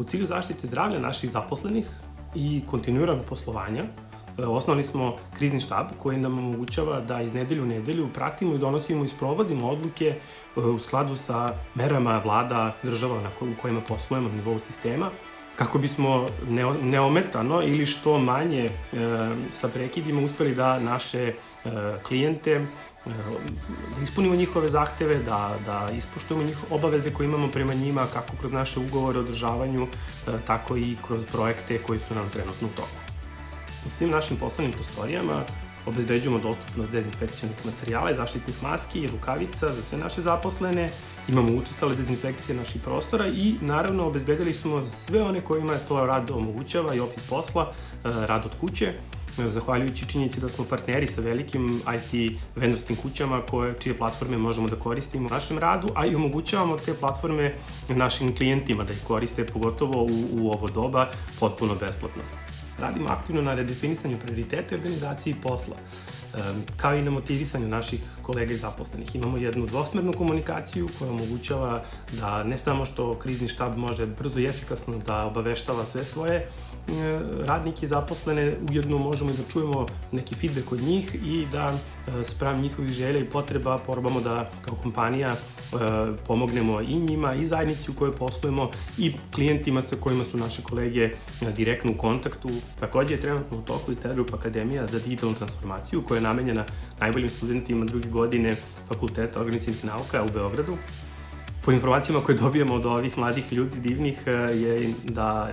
cilju zaštite zdravlja naših zaposlenih i kontinuiranog poslovanja osnovali smo krizni štab koji nam omogućava da iz nedelju u nedelju pratimo i donosimo i sprovodimo odluke u skladu sa merama vlada država u kojima poslujemo na nivou sistema, kako bismo neometano ili što manje sa prekidima uspeli da naše klijente, da ispunimo njihove zahteve, da ispoštujemo njihove obaveze koje imamo prema njima, kako kroz naše ugovore o održavanju, tako i kroz projekte koji su nam trenutno u toku. U svim našim poslovnim prostorijama obezbeđujemo dostupnost dezinfekcionih materijala i zaštitnih maski i rukavica za sve naše zaposlene, imamo učestale dezinfekcije naših prostora i naravno obezbedili smo sve one kojima to rad omogućava i opis posla, rad od kuće, zahvaljujući činjenici da smo partneri sa velikim IT vendorskim kućama čije platforme možemo da koristimo u našem radu, a i omogućavamo te platforme našim klijentima da ih koriste, pogotovo u ovo doba, potpuno besplatno. Radimo aktivno na redefinisanju prioriteta i organizaciji posla, kao i na motivisanju naših kolega i zaposlenih. Imamo jednu dvosmernu komunikaciju koja omogućava da ne samo što krizni štab može brzo i efikasno da obaveštava sve svoje radnike i zaposlene, ujedno možemo i da čujemo neki feedback od njih i da spram njihovih želja i potreba probamo da kao kompanija pomognemo i njima i zajednici u kojoj poslujemo i klijentima sa kojima su naše kolege direktno u kontaktu. Takođe je trenutno u toku i Telegrup Akademija za digitalnu transformaciju koja je namenjena najboljim studentima druge godine Fakulteta organizacionih nauka u Beogradu. Po informacijama koje dobijamo od ovih mladih ljudi divnih je da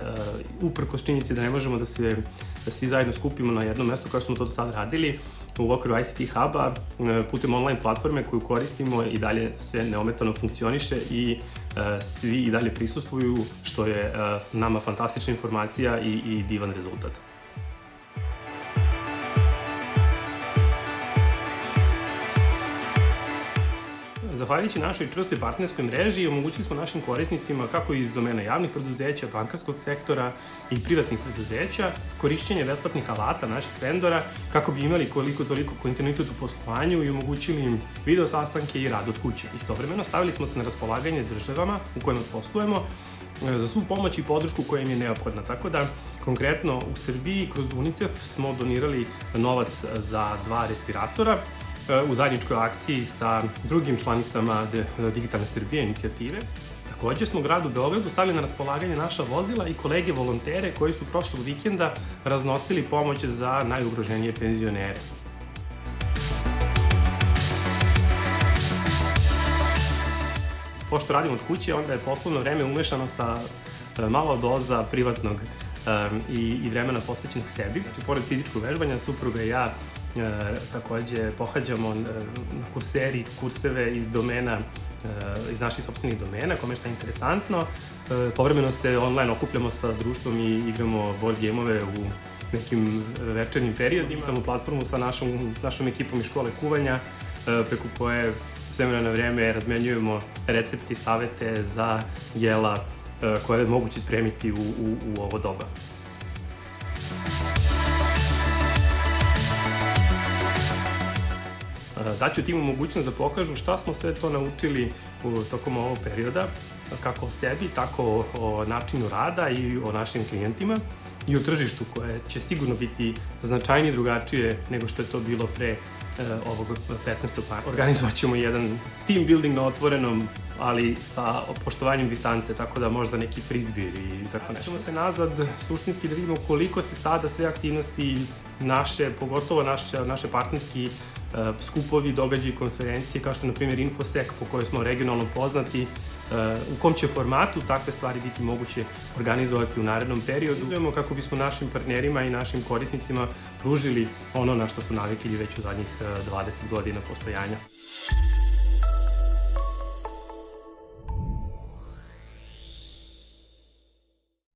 uprkos činjenici da ne možemo da svi zajedno skupimo na jednom mestu kao što smo to do sada radili, u okviru ICT Huba putem online platforme koju koristimo i dalje sve neometano funkcioniše i svi i dalje prisustvuju, što je nama fantastična informacija i divan rezultat. Zahvaljujući našoj čvrstoj partnerskoj mreži omogućili smo našim korisnicima, kako iz domena javnih preduzeća, bankarskog sektora i privatnih preduzeća, korišćenje besplatnih alata naših vendora kako bi imali koliko-toliko kontinuitet u poslovanju i omogućili im video sastanke i rad od kuće. Istovremeno stavili smo se na raspolaganje državama u kojima poslujemo za svu pomoć i podršku koja im je neophodna. Tako da, konkretno u Srbiji kroz UNICEF smo donirali novac za 2 respiratora u zajedničkoj akciji sa drugim članicama Digitalne Srbije inicijative. Takođe smo gradu Beogradu stavili na raspolaganje naša vozila i kolege volontere koji su prošlog vikenda raznosili pomoć za najugroženije penzionere. Pošto radimo od kuće, onda je poslovno vreme umešano sa malo doza privatnog i vremena posvećenog sebi. Pored fizičkog vežbanja, supruga i ja takođe pohađamo na kurseri kurseve iz naših sopstvenih domena, kome što je interesantno. Povremeno se online okupljamo sa društvom i igramo board game-ove u nekim večernjim periodima. Imamo platformu sa našom ekipom iz škole kuvanja, preko koje s vremena na vreme razmenjujemo recepte i savete za jela koje je moguće spremiti u ovo doba. Daću timu mogućnost da pokažu šta smo sve to naučili tokom ovog perioda, kako o sebi, tako o načinu rada i o našim klijentima i o tržištu koje će sigurno biti značajnije drugačije nego što je to bilo pre ovog 15. marta. Organizovat ćemo jedan team building na otvorenom, ali sa poštovanjem distance, tako da možda neki frizbir i tako nešto. Ćemo se nazad suštinski da vidimo koliko se sada sve aktivnosti naše, pogotovo naše partnerski skupovi, događaji i konferencije, kao što je na primjer Infosec, po kojoj smo regionalno poznati, u kom će formatu takve stvari biti moguće organizovati u narednom periodu. Uzmemo kako bismo našim partnerima i našim korisnicima pružili ono na što su navikli već u zadnjih 20 godina postojanja.